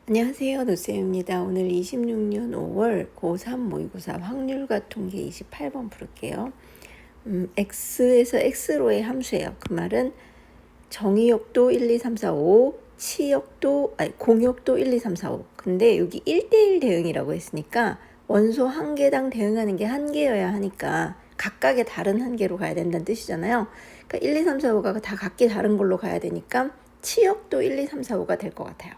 안녕하세요. 노쌤입니다. 오늘 26년 5월 고3 모의고사 확률과 통계 28번 풀을게요. x에서 x로의 함수예요. 그 말은 정의역도 1, 2, 3, 4, 5, 공역도 1, 2, 3, 4, 5. 근데 여기 1대1 대응이라고 했으니까 원소 한 개당 대응하는 게 한 개여야 하니까 각각의 다른 한 개로 가야 된다는 뜻이잖아요. 그러니까 1, 2, 3, 4, 5가 다 각기 다른 걸로 가야 되니까 치역도 1, 2, 3, 4, 5가 될 것 같아요.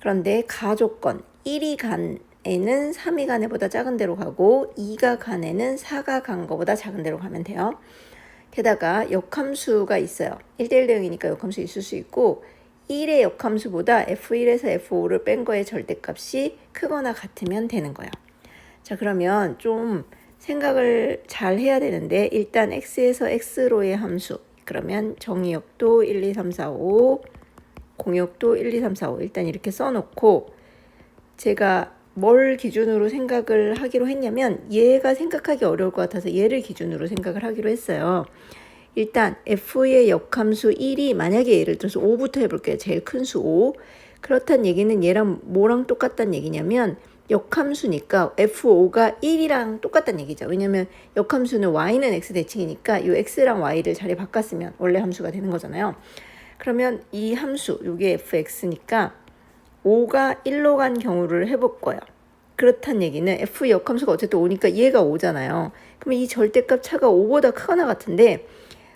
그런데 가조건 1이 간에는 3이 간 애보다 작은 데로 가고 2가 간 애는 4가 간 거보다 작은 데로 가면 돼요. 게다가 역함수가 있어요. 1대1 대응이니까 역함수 있을 수 있고 1의 역함수보다 F1에서 F5를 뺀 거의 절대값이 크거나 같으면 되는 거예요. 자, 그러면 좀 생각을 잘 해야 되는데 일단 x에서 x로의 함수, 그러면 정의역도 1, 2, 3, 4, 5, 공역도 1, 2, 3, 4, 5 일단 이렇게 써놓고 제가 뭘 기준으로 생각을 하기로 했냐면 얘가 생각하기 어려울 것 같아서 얘를 기준으로 생각을 하기로 했어요. 일단 f의 역함수 1이 만약에 예를 들어서 5부터 해볼게요. 제일 큰 수 5. 그렇다는 얘기는 얘랑 뭐랑 똑같다는 얘기냐면 역함수니까 f5가 1이랑 똑같다는 얘기죠. 왜냐면 역함수는 y는 x 대칭이니까 이 x랑 y를 자리 바꿨으면 원래 함수가 되는 거잖아요. 그러면 이 함수, 이게 fx니까 5가 1로 간 경우를 해볼 거예요. 그렇다는 얘기는 f 역함수가 어쨌든 5니까 얘가 5잖아요. 그러면 이 절대값 차가 5보다 크거나 같은데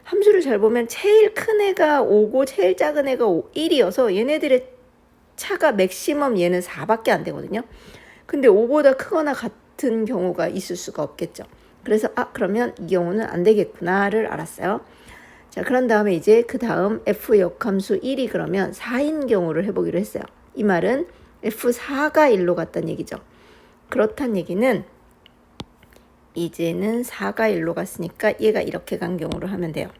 함수를 잘 보면 제일 큰 애가 5고 제일 작은 애가 1이어서 얘네들의 차가 맥시멈 얘는 4밖에 안 되거든요. 근데 5보다 크거나 같은 경우가 있을 수가 없겠죠. 그래서 그러면 이 경우는 안 되겠구나를 알았어요. 자, 그런 다음에 이제 그 다음 f 역함수 1이 그러면 4인 경우를 해보기로 했어요. 이 말은 f4가 1로 갔다는 얘기죠. 그렇다는 얘기는 이제는 4가 1로 갔으니까 얘가 이렇게 간 경우를 하면 돼요.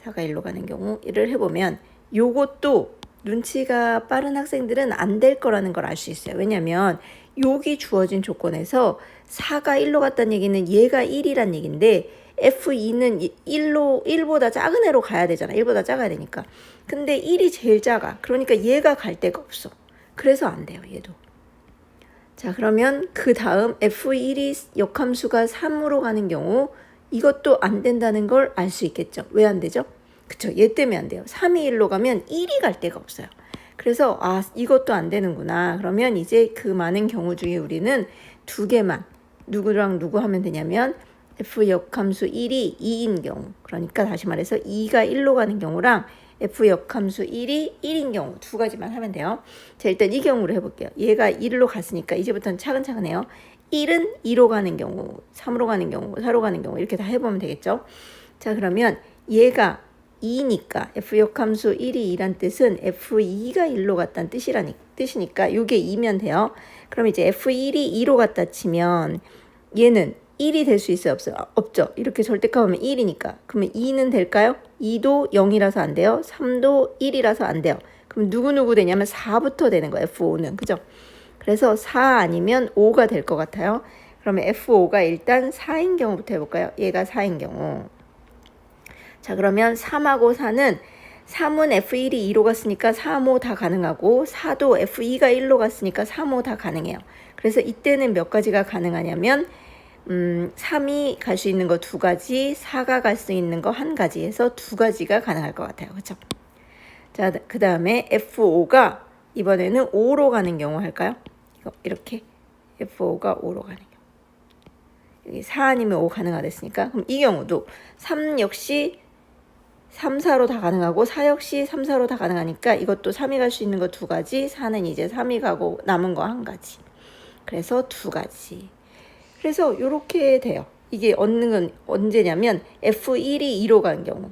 4가 1로 가는 경우를 해보면 요것도 눈치가 빠른 학생들은 안 될 거라는 걸 알 수 있어요. 왜냐면 여기 주어진 조건에서 4가 1로 갔다는 얘기는 얘가 1이란 얘기인데 F2는 1보다 작은 애로 가야 되잖아. 1보다 작아야 되니까. 근데 1이 제일 작아. 그러니까 얘가 갈 데가 없어. 그래서 안 돼요. 얘도. 자, 그러면 그 다음 F1이 역함수가 3으로 가는 경우 이것도 안 된다는 걸 알 수 있겠죠. 왜 안 되죠? 그쵸. 얘 때문에 안 돼요. 3이 1로 가면 1이 갈 데가 없어요. 그래서 이것도 안 되는구나. 그러면 이제 그 많은 경우 중에 우리는 두 개만 누구랑 누구 하면 되냐면 f 역함수 1이 2인 경우, 그러니까 다시 말해서 2가 1로 가는 경우랑 f 역함수 1이 1인 경우 두 가지만 하면 돼요. 자, 일단 이 경우를 해볼게요. 얘가 1로 갔으니까 이제부터는 차근차근 해요. 1은 2로 가는 경우, 3으로 가는 경우, 4로 가는 경우 이렇게 다 해보면 되겠죠. 자, 그러면 얘가 2니까 f 역함수 1이 2란 뜻은 f2가 1로 갔다는 뜻이니까 이게 2면 돼요. 그럼 이제 f1이 2로 갔다 치면 얘는 1이 될 수 있어요? 없어요? 없죠. 이렇게 절대값하면 1이니까. 그러면 2는 될까요? 2도 0이라서 안 돼요. 3도 1이라서 안 돼요. 그럼 누구 되냐면 4부터 되는 거예요. F5는. 그죠? 그래서 4 아니면 5가 될 것 같아요. 그러면 F5가 일단 4인 경우부터 해볼까요? 얘가 4인 경우. 자, 그러면 3하고 4는 3은 F1이 2로 갔으니까 3, 5 다 가능하고 4도 F2가 1로 갔으니까 3, 5 다 가능해요. 그래서 이때는 몇 가지가 가능하냐면 3이 갈 수 있는 거 두 가지, 4가 갈 수 있는 거 한 가지에서 두 가지가 가능할 것 같아요. 그렇죠? 자, 그 다음에 F5가 이번에는 5로 가는 경우 할까요? 이렇게 F5가 5로 가는 경우. 여기 4 아니면 5 가능하됐으니까 그럼 이 경우도 3 역시 3, 4로 다 가능하고 4 역시 3, 4로 다 가능하니까 이것도 3이 갈 수 있는 거 두 가지, 4는 이제 3이 가고 남은 거 한 가지. 그래서 두 가지. 그래서 이렇게 돼요. 이게 얻는 건 언제냐면 F1이 2로 가는 경우.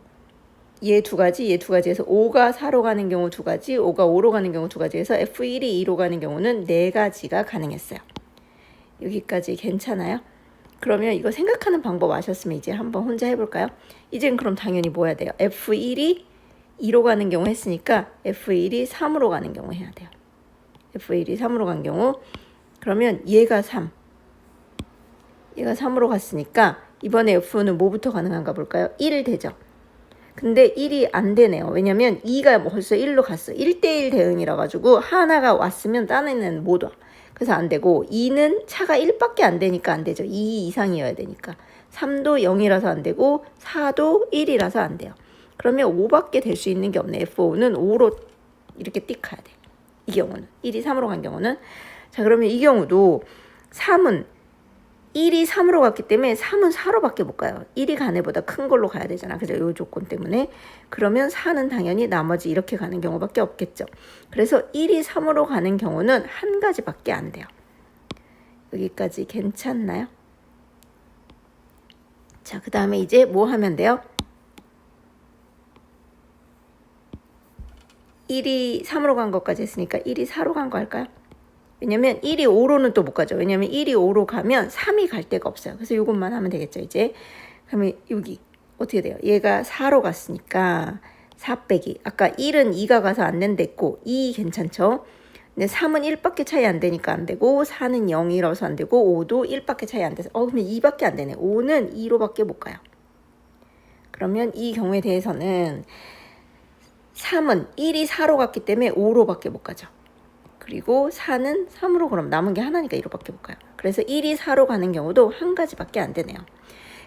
얘 두 가지에서 5가 4로 가는 경우 두 가지, 5가 5로 가는 경우 두 가지에서 F1이 2로 가는 경우는 네 가지가 가능했어요. 여기까지 괜찮아요? 그러면 이거 생각하는 방법 아셨으면 이제 한번 혼자 해볼까요? 이젠 그럼 당연히 뭐 해야 돼요? F1이 2로 가는 경우 했으니까 F1이 3으로 가는 경우 해야 돼요. F1이 3으로 간 경우 그러면 얘가 3. 얘가 3으로 갔으니까 이번에 F는 뭐부터 가능한가 볼까요? 1 되죠. 근데 1이 안 되네요. 왜냐면 2가 벌써 1로 갔어. 1대1 대응이라 가지고 하나가 왔으면 딴 애는 못 와. 그래서 안 되고 2는 차가 1밖에 안 되니까 안 되죠. 2 이상이어야 되니까. 3도 0이라서 안 되고 4도 1이라서 안 돼요. 그러면 5밖에 될 수 있는 게 없네. F5는 5로 이렇게 띡 가야 돼. 이 경우는 1이 3으로 간 경우는. 자, 그러면 이 경우도 3은 1이 3으로 갔기 때문에 3은 4로밖에 못 가요. 1이 간 애보다 큰 걸로 가야 되잖아. 그죠? 이 조건 때문에. 그러면 4는 당연히 나머지 이렇게 가는 경우밖에 없겠죠. 그래서 1이 3으로 가는 경우는 한 가지밖에 안 돼요. 여기까지 괜찮나요? 자, 그 다음에 이제 뭐 하면 돼요? 1이 3으로 간 것까지 했으니까 1이 4로 간 거 할까요? 왜냐면 1이 5로는 또 못 가죠. 왜냐면 1이 5로 가면 3이 갈 데가 없어요. 그래서 이것만 하면 되겠죠, 이제. 그러면 여기 어떻게 돼요? 얘가 4로 갔으니까 4 빼기. 아까 1은 2가 가서 안 된댔고 2 괜찮죠? 근데 3은 1밖에 차이 안 되니까 안 되고 4는 0이라서 안 되고 5도 1밖에 차이 안 돼서 그러면 2밖에 안 되네. 5는 2로밖에 못 가요. 그러면 이 경우에 대해서는 3은 1이 4로 갔기 때문에 5로밖에 못 가죠. 그리고 4는 3으로 그럼 남은 게 하나니까 1호밖에 못 가요. 그래서 1이 4로 가는 경우도 한 가지밖에 안 되네요.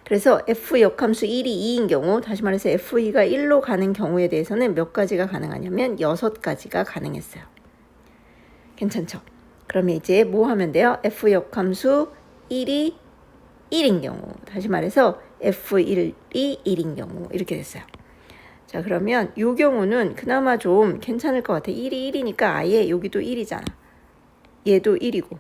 그래서 F 역함수 1이 2인 경우, 다시 말해서 F2가 1로 가는 경우에 대해서는 몇 가지가 가능하냐면 6가지가 가능했어요. 괜찮죠? 그러면 이제 뭐 하면 돼요? F 역함수 1이 1인 경우, 다시 말해서 F1이 1인 경우 이렇게 됐어요. 자, 그러면 이 경우는 그나마 좀 괜찮을 것 같아. 1이 1이니까 아예 여기도 1이잖아. 얘도 1이고.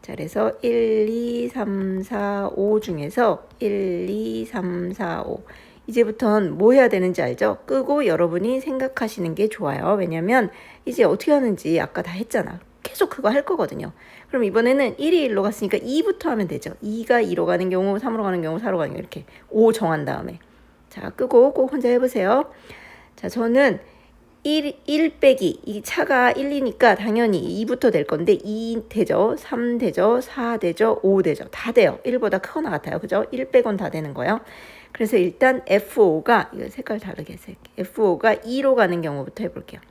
자, 그래서 1, 2, 3, 4, 5 중에서 1, 2, 3, 4, 5. 이제부터는 뭐 해야 되는지 알죠? 끄고 여러분이 생각하시는 게 좋아요. 왜냐면 이제 어떻게 하는지 아까 다 했잖아. 계속 그거 할 거거든요. 그럼 이번에는 1이 1로 갔으니까 2부터 하면 되죠. 2가 2로 가는 경우, 3으로 가는 경우, 4로 가는 경우 이렇게 5 정한 다음에. 자, 끄고 꼭 혼자 해보세요. 자, 저는 1 빼기, 이 차가 1이니까 당연히 2부터 될 건데 2 되죠, 3 되죠, 4 되죠, 5 되죠. 다 돼요. 1보다 크거나 같아요. 그죠? 1 빼곤 다 되는 거예요. 그래서 일단 F5가, 이거 색깔 다르게 해서 F5가 2로 가는 경우부터 해볼게요.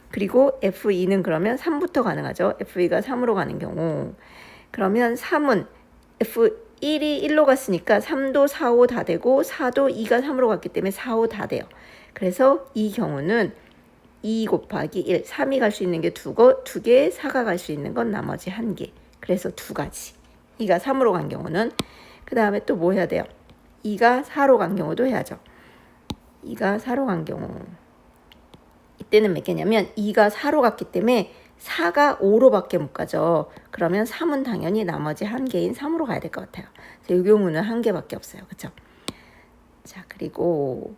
그리고 F2는 그러면 3부터 가능하죠. F2가 3으로 가는 경우. 그러면 3은 F1이 1로 갔으니까 3도 4, 5 다 되고 4도 2가 3으로 갔기 때문에 4, 5 다 돼요. 그래서 이 경우는 2 곱하기 1, 3이 갈 수 있는 게 두 개, 4가 갈 수 있는 건 나머지 한 개. 그래서 두 가지. 2가 3으로 간 경우는. 그 다음에 또 뭐 해야 돼요? 2가 4로 간 경우도 해야죠. 2가 4로 간 경우. 이때는 몇 개냐면 2가 4로 갔기 때문에 4가 5로밖에 못 가죠. 그러면 3은 당연히 나머지 한 개인 3으로 가야 될 것 같아요. 그래서 이 경우는 한 개밖에 없어요. 그렇죠? 자, 그리고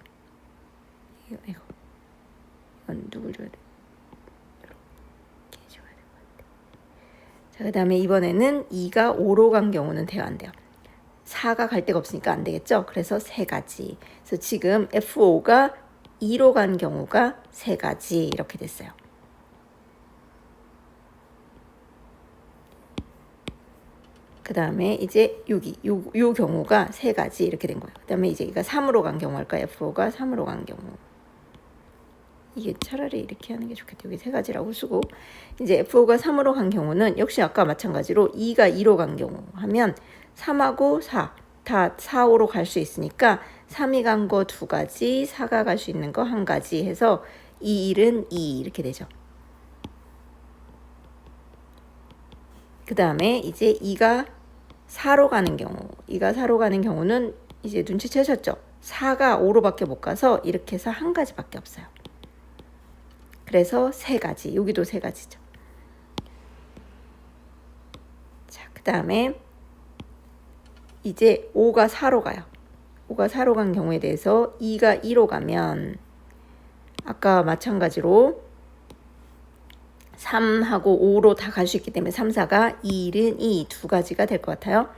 이건 누굴 줘야 돼? 이렇게 줘야 될 것 같아. 자, 그 다음에 이번에는 2가 5로 간 경우는 돼요, 안 돼요? 4가 갈 데가 없으니까 안 되겠죠? 그래서 세 가지. 그래서 지금 F5가 2로 간 경우가 세 가지 이렇게 됐어요. 그 다음에 이제 여기 요 경우가 세 가지 이렇게 된 거예요. 그 다음에 이제 이가 3으로 간 경우 할까? F5가 3으로 간 경우. 이게 차라리 이렇게 하는 게 좋겠다. 여기 세 가지라고 쓰고 이제 F5가 3으로 간 경우는 역시 아까 마찬가지로 2가 2로 간 경우 하면 3하고 4 다 4, 5로 갈 수 있으니까 3이 간 거 두 가지, 4가 갈 수 있는 거 한 가지 해서 2, 1은 2 이렇게 되죠. 그 다음에 이제 2가 4로 가는 경우, 2가 4로 가는 경우는 이제 눈치채셨죠? 4가 5로밖에 못 가서 이렇게 해서 한 가지밖에 없어요. 그래서 세 가지, 여기도 세 가지죠. 자, 그 다음에 이제 5가 4로 가요. 5가 4로 간 경우에 대해서 2가 2로 가면 아까 마찬가지로 3하고 5로 다 갈 수 있기 때문에 3, 4가 2, 1은 2 두 가지가 될 것 같아요.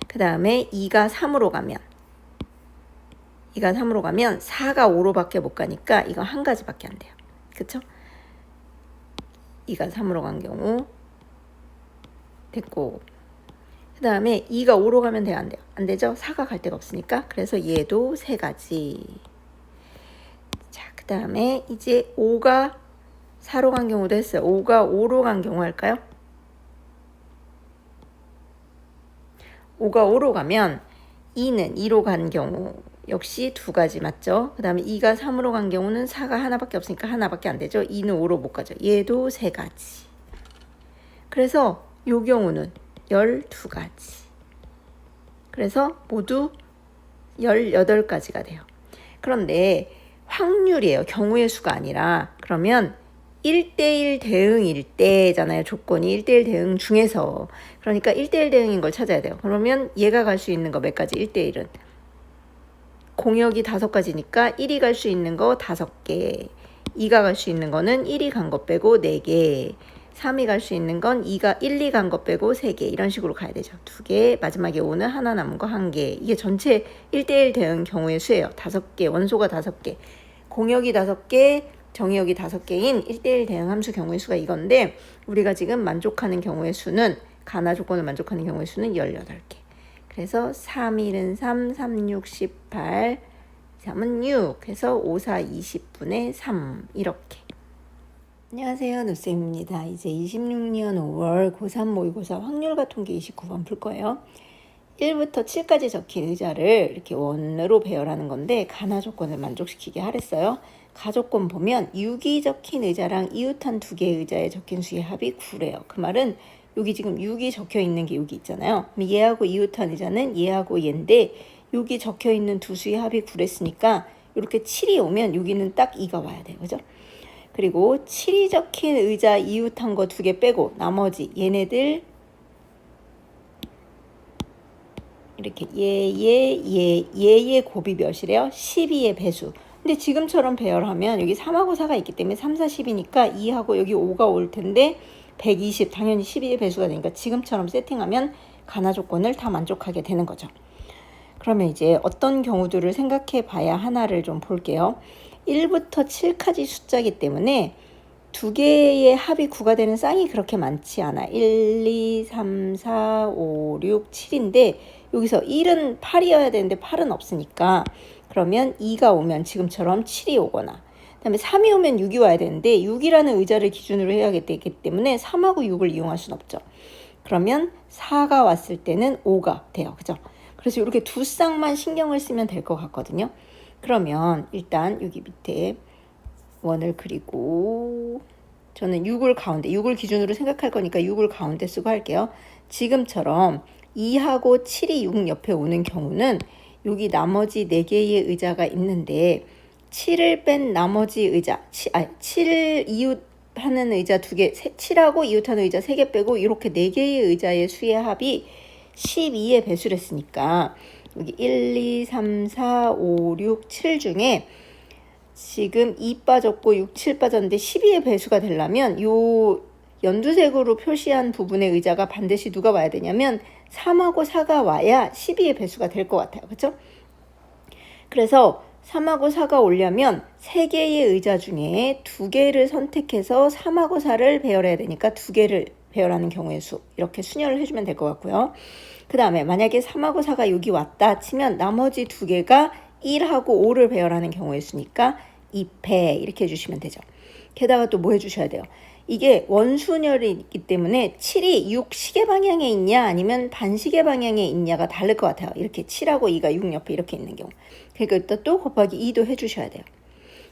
그 다음에 2가 3으로 가면 4가 5로밖에 못 가니까 이거 한 가지밖에 안 돼요. 그쵸? 2가 3으로 간 경우 됐고 그 다음에 2가 5로 가면 돼요? 안 돼요? 안 되죠? 4가 갈 데가 없으니까. 그래서 얘도 세 가지. 다음에 이제 5가 4로 간 경우도 했어요. 5가 5로 간 경우 할까요? 5가 5로 가면 2는 2로 간 경우 역시 2가지 맞죠? 그 다음에 2가 3으로 간 경우는 4가 하나밖에 없으니까 하나밖에 안 되죠. 2는 5로 못 가죠. 얘도 3가지. 그래서 이 경우는 12가지. 그래서 모두 18가지가 돼요. 그런데 확률이에요. 경우의 수가 아니라. 그러면 1대1 대응일 때잖아요. 조건이 1대1 대응 중에서. 그러니까 1대1 대응인 걸 찾아야 돼요. 그러면 얘가 갈 수 있는 거 몇 가지? 1대1은. 공역이 5가지니까 1이 갈 수 있는 거 5개. 2가 갈 수 있는 거는 1이 간 것 빼고 4개. 3이 갈 수 있는 건 2가 1, 2 간 것 빼고 3개. 이런 식으로 가야 되죠. 2개. 마지막에 5는 하나 남은 거 1개. 이게 전체 1대1 대응 경우의 수예요. 5개. 원소가 5개. 공역이 5개. 정의역이 5개인 1대1 대응 함수 경우의 수가 이건데 우리가 지금 만족하는 경우의 수는 가나 조건을 만족하는 경우의 수는 18개. 그래서 3, 1은 3, 3, 6, 18, 3은 6 해서 5, 4, 20분의 3 이렇게. 안녕하세요. 노쌤입니다. 이제 26년 5월 고3 모의고사 확률과 통계 29번 풀 거예요. 1부터 7까지 적힌 의자를 이렇게 원으로 배열하는 건데 가나 조건을 만족시키게 하랬어요. 가조건 보면 6이 적힌 의자랑 이웃한 2개의 의자에 적힌 수의 합이 9래요. 그 말은 여기 지금 6이 적혀 있는 게 여기 있잖아요. 얘하고 이웃한 의자는 얘하고 얘인데 여기 적혀 있는 두 수의 합이 9랬으니까 이렇게 7이 오면 여기는 딱 2가 와야 돼요. 그죠? 그리고 7이 적힌 의자 이웃한 거 2개 빼고 나머지 얘네들 이렇게 얘의 곱이 몇이래요? 12의 배수. 근데 지금처럼 배열하면 여기 3하고 4가 있기 때문에 3, 4, 10이니까 2하고 여기 5가 올 텐데 120 당연히 12의 배수가 되니까 지금처럼 세팅하면 가나 조건을 다 만족하게 되는 거죠. 그러면 이제 어떤 경우들을 생각해 봐야 하나를 좀 볼게요. 1부터 7까지 숫자이기 때문에 2개의 합이 9가 되는 쌍이 그렇게 많지 않아. 1, 2, 3, 4, 5, 6, 7인데 여기서 1은 8이어야 되는데 8은 없으니까 그러면 2가 오면 지금처럼 7이 오거나 그 다음에 3이 오면 6이 와야 되는데 6이라는 의자를 기준으로 해야 되기 때문에 3하고 6을 이용할 수는 없죠. 그러면 4가 왔을 때는 5가 돼요. 그죠? 그래서 이렇게 두 쌍만 신경을 쓰면 될 것 같거든요. 그러면 일단 여기 밑에 원을 그리고 저는 6을 기준으로 생각할 거니까 6을 가운데 쓰고 할게요. 지금처럼 2하고 7이 6 옆에 오는 경우는 여기 나머지 4개의 의자가 있는데 7을 뺀 나머지 의자 7 이웃하는 의자 2개 7하고 이웃하는 의자 3개 빼고 이렇게 4개의 의자의 수의 합이 12의 배수를 했으니까 여기 1, 2, 3, 4, 5, 6, 7 중에 지금 2 빠졌고 6, 7 빠졌는데 12의 배수가 되려면 요 연두색으로 표시한 부분의 의자가 반드시 누가 와야 되냐면 3하고 4가 와야 12의 배수가 될 것 같아요. 그렇죠? 그래서 3하고 4가 오려면 3개의 의자 중에 2개를 선택해서 3하고 4를 배열해야 되니까 2개를 배열하는 경우의 수 이렇게 순열을 해주면 될 것 같고요. 그 다음에 만약에 3하고 4가 여기 왔다 치면 나머지 2개가 1하고 5를 배열하는 경우의 수니까 2패 이렇게 해주시면 되죠. 게다가 또 뭐 해주셔야 돼요. 이게 원순열이 있기 때문에 7이 6 시계 방향에 있냐 아니면 반시계 방향에 있냐가 다를 것 같아요. 이렇게 7하고 2가 6 옆에 이렇게 있는 경우. 그러니까 또 곱하기 2도 해주셔야 돼요.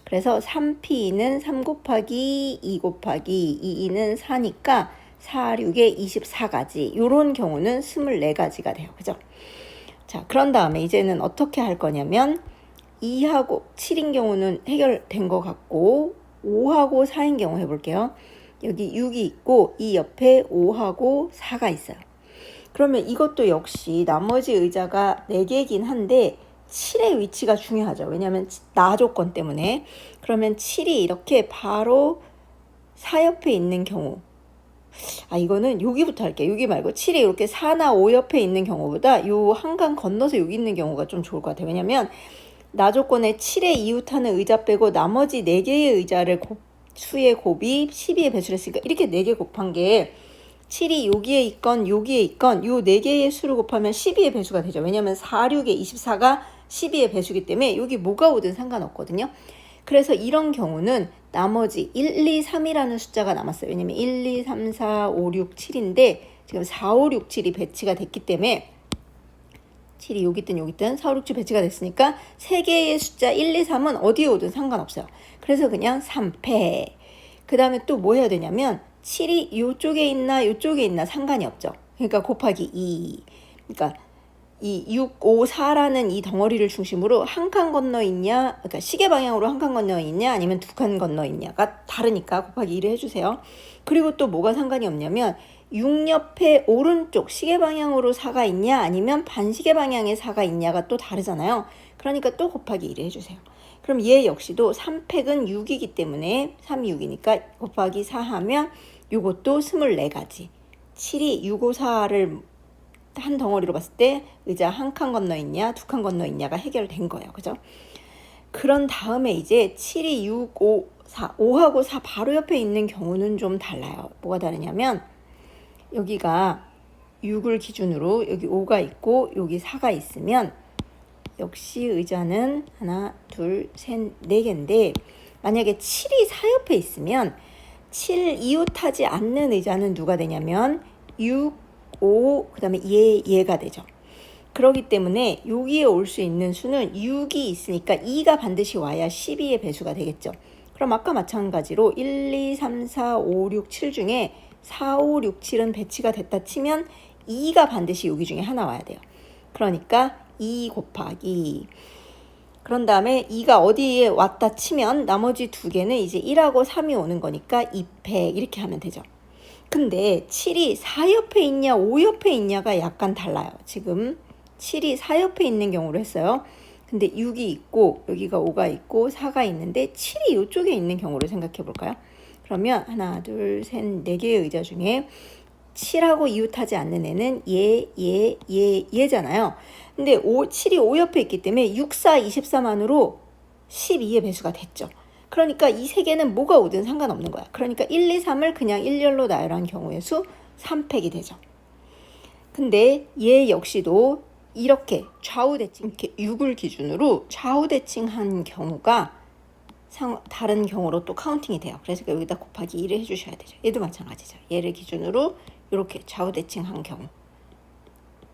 그래서 3p는 3 곱하기 2 곱하기 2는 4니까 4, 6에 24가지. 이런 경우는 24가지가 돼요. 그죠? 자, 그런 다음에 이제는 어떻게 할 거냐면 2하고 7인 경우는 해결된 것 같고 5하고 4인 경우 해볼게요. 여기 6이 있고 이 옆에 5하고 4가 있어요. 그러면 이것도 역시 나머지 의자가 4개이긴 한데 7의 위치가 중요하죠. 왜냐하면 나 조건 때문에. 그러면 7이 이렇게 바로 4 옆에 있는 경우 이거는 여기부터 할게요. 여기 말고 7이 이렇게 4나 5 옆에 있는 경우보다 요 한강 건너서 여기 있는 경우가 좀 좋을 것 같아요. 왜냐면 나 조건에 7에 이웃하는 의자 빼고 나머지 4개의 의자를 수의 곱이 12에 배수를 했으니까 이렇게 4개 곱한 게 7이 여기에 있건 여기에 있건 요 4개의 수를 곱하면 12의 배수가 되죠. 왜냐면 4, 6에 24가 12의 배수기 때문에 여기 뭐가 오든 상관없거든요. 그래서 이런 경우는 나머지 1, 2, 3이라는 숫자가 남았어요. 왜냐면 1, 2, 3, 4, 5, 6, 7인데 지금 4, 5, 6, 7이 배치가 됐기 때문에 7이 여기 있든 여기 있든 4, 5, 6, 7 배치가 됐으니까 3개의 숫자 1, 2, 3은 어디에 오든 상관없어요. 그래서 그냥 3패. 그 다음에 또 뭐 해야 되냐면 7이 이쪽에 있나 이쪽에 있나 상관이 없죠. 그러니까 곱하기 2. 그러니까 이 6, 5, 4라는 이 덩어리를 중심으로 한 칸 건너 있냐, 그러니까 시계 방향으로 한 칸 건너 있냐, 아니면 두 칸 건너 있냐가 다르니까 곱하기 2를 해주세요. 그리고 또 뭐가 상관이 없냐면 6 옆에 오른쪽 시계 방향으로 4가 있냐, 아니면 반시계 방향에 4가 있냐가 또 다르잖아요. 그러니까 또 곱하기 2를 해주세요. 그럼 얘 역시도 3팩은 6이기 때문에 3이 6이니까 곱하기 4 하면 요것도 24가지. 7이 6, 5, 4를 한 덩어리로 봤을 때 의자 한 칸 건너 있냐, 두 칸 건너 있냐가 해결된 거예요. 그죠? 그런 다음에 이제 7이 6, 5, 4, 5하고 4 바로 옆에 있는 경우는 좀 달라요. 뭐가 다르냐면 여기가 6을 기준으로 여기 5가 있고 여기 4가 있으면 역시 의자는 하나, 둘, 셋, 네 개인데 만약에 7이 4 옆에 있으면 7 이웃하지 않는 의자는 누가 되냐면 6, 5, 그 다음에 얘가 되죠. 그렇기 때문에 여기에 올 수 있는 수는 6이 있으니까 2가 반드시 와야 12의 배수가 되겠죠. 그럼 아까 마찬가지로 1, 2, 3, 4, 5, 6, 7 중에 4, 5, 6, 7은 배치가 됐다 치면 2가 반드시 여기 중에 하나 와야 돼요. 그러니까 2 곱하기 그런 다음에 2가 어디에 왔다 치면 나머지 두 개는 이제 1하고 3이 오는 거니까 2패 이렇게 하면 되죠. 근데 7이 4 옆에 있냐 5 옆에 있냐가 약간 달라요. 지금 7이 4 옆에 있는 경우로 했어요. 근데 6이 있고 여기가 5가 있고 4가 있는데 7이 이쪽에 있는 경우를 생각해 볼까요? 그러면 하나, 둘, 셋, 네 개의 의자 중에 7하고 이웃하지 않는 애는 얘잖아요. 근데 7이 5 옆에 있기 때문에 6, 4, 24만으로 12의 배수가 됐죠. 그러니까 이 세 개는 뭐가 오든 상관없는 거야. 그러니까 1, 2, 3을 그냥 일렬로 나열한 경우의 수 3팩이 되죠. 근데 얘 역시도 이렇게 좌우대칭, 이렇게 6을 기준으로 좌우대칭한 경우가 다른 경우로 또 카운팅이 돼요. 그래서 여기다 곱하기 2를 해주셔야 되죠. 얘도 마찬가지죠. 얘를 기준으로 이렇게 좌우대칭한 경우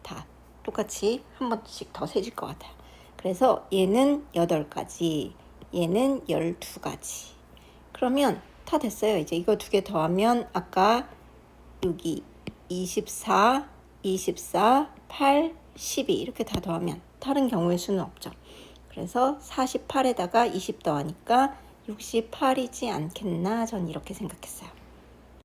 다 똑같이 한 번씩 더 세질 것 같아요. 그래서 얘는 8가지, 얘는 12가지. 그러면 다 됐어요. 이제 이거 두 개 더하면 아까 여기 24, 24, 8, 12 이렇게 다 더하면 다른 경우의 수는 없죠. 그래서 48에다가 20 더하니까 68이지 않겠나 전 이렇게 생각했어요.